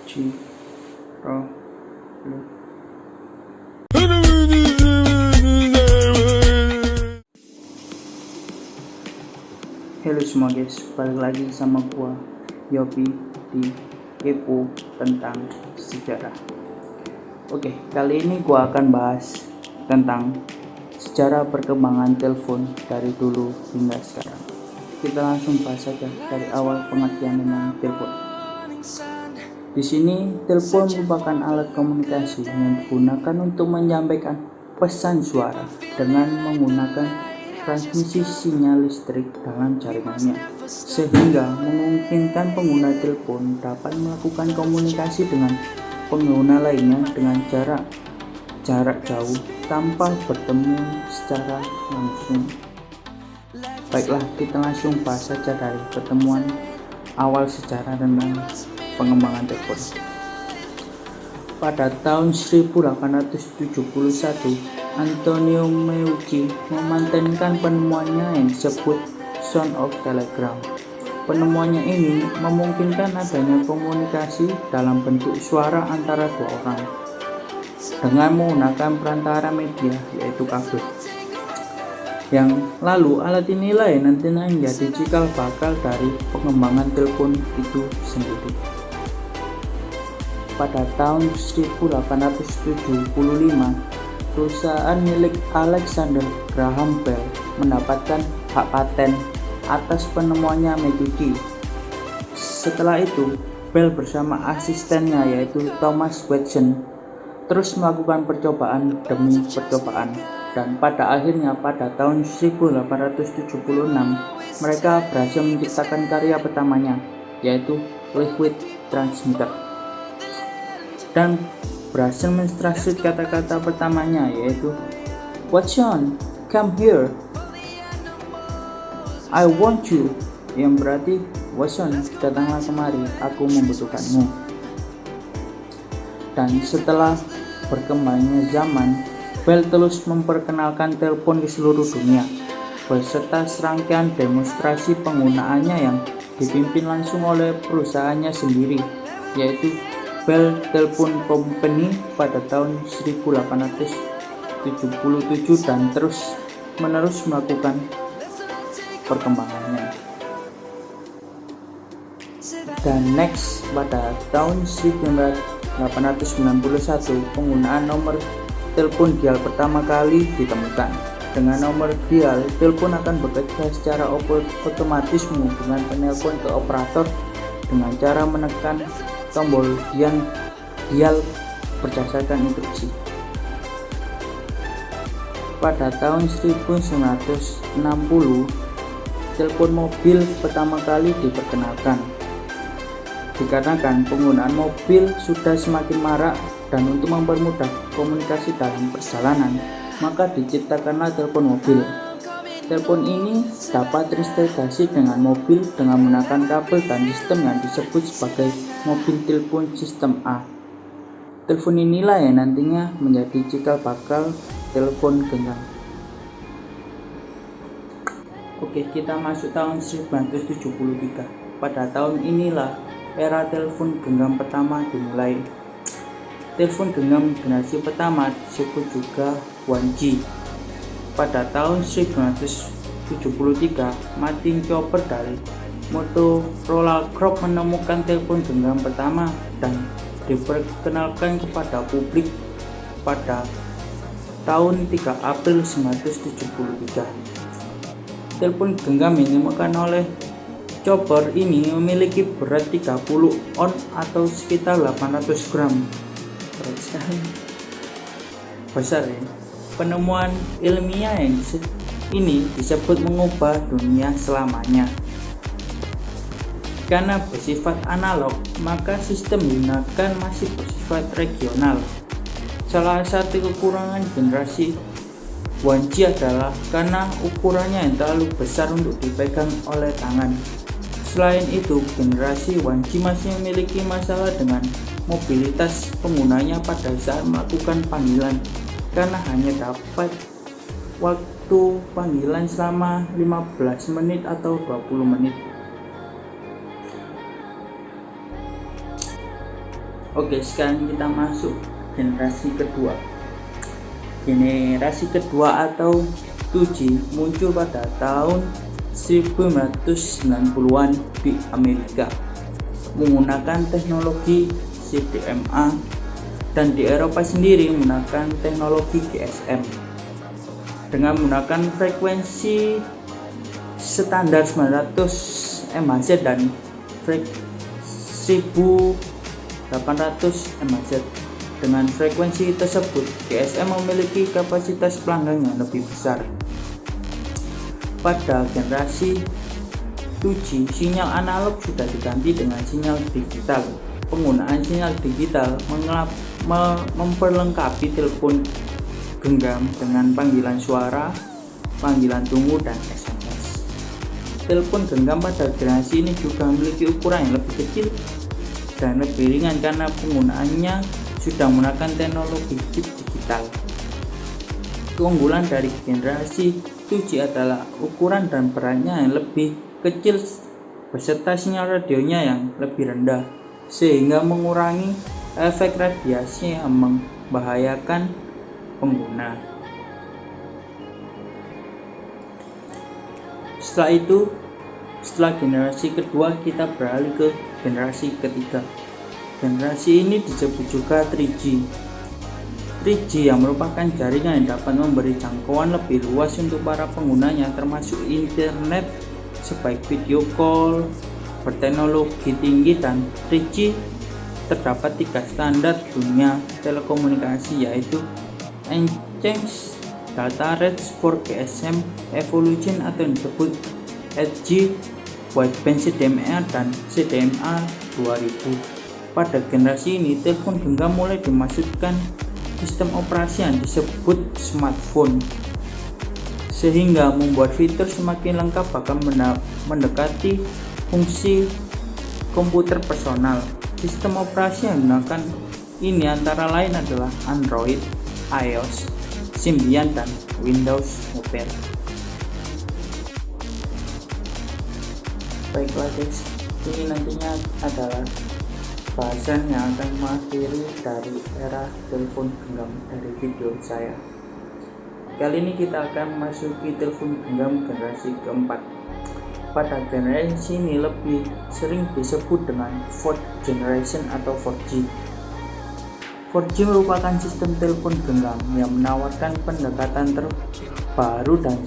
Ciro Lu. Halo semua guys, balik lagi sama gua Yopi di Kepo tentang sejarah. Oke, kali ini gua akan bahas tentang sejarah perkembangan telepon dari dulu hingga sekarang. Kita langsung bahas saja dari awal pengertian tentang telepon. Di sini, telepon merupakan alat komunikasi yang digunakan untuk menyampaikan pesan suara dengan menggunakan transmisi sinyal listrik dalam jaringannya, sehingga memungkinkan pengguna telepon dapat melakukan komunikasi dengan pengguna lainnya dengan jarak jauh tanpa bertemu secara langsung. Baiklah, kita langsung bahas saja dari pertemuan awal sejarah tentang pengembangan telepon. Pada tahun 1871, Antonio Meucci mematenkan penemuannya yang disebut sound of telegram. Penemuannya ini memungkinkan adanya komunikasi dalam bentuk suara antara dua orang dengan menggunakan perantara media, yaitu kabel. Yang lalu alat inilah yang nantinya menjadi cikal bakal dari pengembangan telepon itu sendiri. Pada tahun 1875, perusahaan milik Alexander Graham Bell mendapatkan hak paten atas penemuannya Medici. Setelah itu, Bell bersama asistennya yaitu Thomas Watson terus melakukan percobaan demi percobaan, dan pada akhirnya pada tahun 1876 mereka berhasil menciptakan karya pertamanya, yaitu liquid transmitter, dan berhasil mentransmit kata-kata pertamanya, yaitu Watson, come here, I want you, yang berarti Watson, datanglah kemari, aku membutuhkanmu. Dan setelah berkembangnya zaman, Bell terus memperkenalkan telepon di seluruh dunia beserta serangkaian demonstrasi penggunaannya yang dipimpin langsung oleh perusahaannya sendiri, yaitu Bell Telephone Company pada tahun 1877, dan terus menerus melakukan perkembangannya. Dan next, pada tahun 1891 penggunaan nomor telepon dial pertama kali ditemukan. Dengan nomor dial, telepon akan bekerja secara otomatis menghubungkan penelpon ke operator dengan cara menekan tombol dial berdasarkan instruksi. Pada tahun 1960, telepon mobil pertama kali diperkenalkan. Dikarenakan penggunaan mobil sudah semakin marak dan untuk mempermudah komunikasi dalam perjalanan, maka diciptakanlah telepon mobil. Telepon ini dapat terintegrasi dengan mobil dengan menggunakan kabel dan sistem yang disebut sebagai mobil telepon sistem A. Telepon inilah yang nantinya menjadi cikal bakal telepon genggam. Oke, kita masuk tahun 1973. Pada tahun inilah era telepon genggam pertama dimulai. Telepon genggam generasi pertama disebut juga 1G. Pada tahun 1973, Martin Cooper dari Motorola Group menemukan telepon genggam pertama dan diperkenalkan kepada publik pada tahun 3 April 1973. Telepon genggam yang ditemukan oleh Cooper ini memiliki berat 30 oz atau sekitar 800 gram. Berat sekali. Besar ya. Penemuan ilmiah yang ini disebut mengubah dunia selamanya. Karena bersifat analog, maka sistem digunakan masih bersifat regional. Salah satu kekurangan generasi 1G adalah karena ukurannya yang terlalu besar untuk dipegang oleh tangan. Selain itu, generasi 1G masih memiliki masalah dengan mobilitas penggunanya pada saat melakukan panggilan, karena hanya dapat waktu panggilan selama 15 menit atau 20 menit. Oke, sekarang kita masuk generasi kedua. Generasi kedua atau 2G muncul pada tahun 1990-an di Amerika menggunakan teknologi CDMA, dan di Eropa sendiri menggunakan teknologi GSM dengan menggunakan frekuensi standar 900 MHz dan 1800 MHz. Dengan frekuensi tersebut, GSM memiliki kapasitas pelanggan yang lebih besar. Pada generasi 2G, sinyal analog sudah diganti dengan sinyal digital. Penggunaan sinyal digital memperlengkapi telepon genggam dengan panggilan suara, panggilan tunggu, dan SMS. Telepon genggam pada generasi ini juga memiliki ukuran yang lebih kecil dan lebih ringan karena penggunaannya sudah menggunakan teknologi chip digital. Keunggulan dari generasi 2G adalah ukuran dan beratnya yang lebih kecil beserta sinyal radionya yang lebih rendah, sehingga mengurangi efek radiasi yang membahayakan pengguna. Setelah generasi kedua, kita beralih ke generasi ketiga. Generasi ini disebut juga 3G. 3G yang merupakan jaringan yang dapat memberi jangkauan lebih luas untuk para penggunanya, termasuk internet sebaik video call berteknologi tinggi. Dan 3G terdapat 3 standar dunia telekomunikasi, yaitu Exchange Data Rate for GSM Evolution atau disebut EDGE, Wideband CDMA, dan CDMA 2000. Pada generasi ini, telepon genggam mulai dimasukkan sistem operasi yang disebut smartphone, sehingga membuat fitur semakin lengkap bahkan mendekati fungsi komputer personal. Sistem operasi yang digunakan ini antara lain adalah Android, iOS, Symbian, dan Windows Mobile. Baiklah guys, ini nantinya adalah bahasan yang akan mengakhiri dari era telepon genggam dari video saya. Kali ini kita akan memasuki telepon genggam generasi keempat. Pada generasi ini lebih sering disebut dengan 4th generation atau 4G. 4G merupakan sistem telepon genggam yang menawarkan pendekatan terbaru dan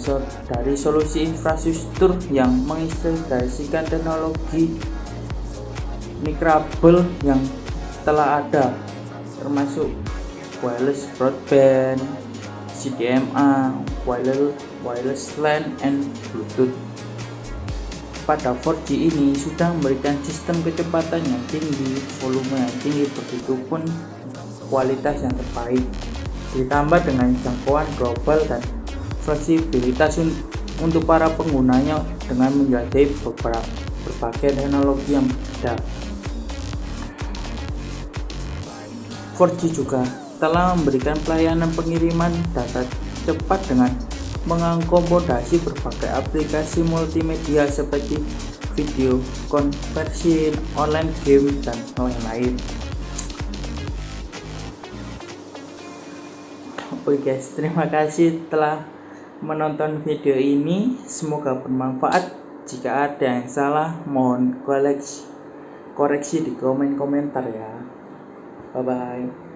dari solusi infrastruktur yang mengintegrasikan teknologi mikrabel yang telah ada, termasuk wireless broadband, CDMA, wireless LAN, and Bluetooth. Pada 4G ini sudah memberikan sistem kecepatan yang tinggi, volume yang tinggi, begitupun kualitas yang terbaik, ditambah dengan jangkauan global dan fleksibilitas untuk para penggunanya dengan menjelajahi berbagai teknologi yang berbeda. 4G juga telah memberikan pelayanan pengiriman data cepat dengan mengakomodasi berbagai aplikasi multimedia seperti video conferencing, online game, dan lain-lain. Oke guys, terima kasih telah menonton video ini. Semoga bermanfaat. Jika ada yang salah, mohon koreksi di komentar ya. Bye bye.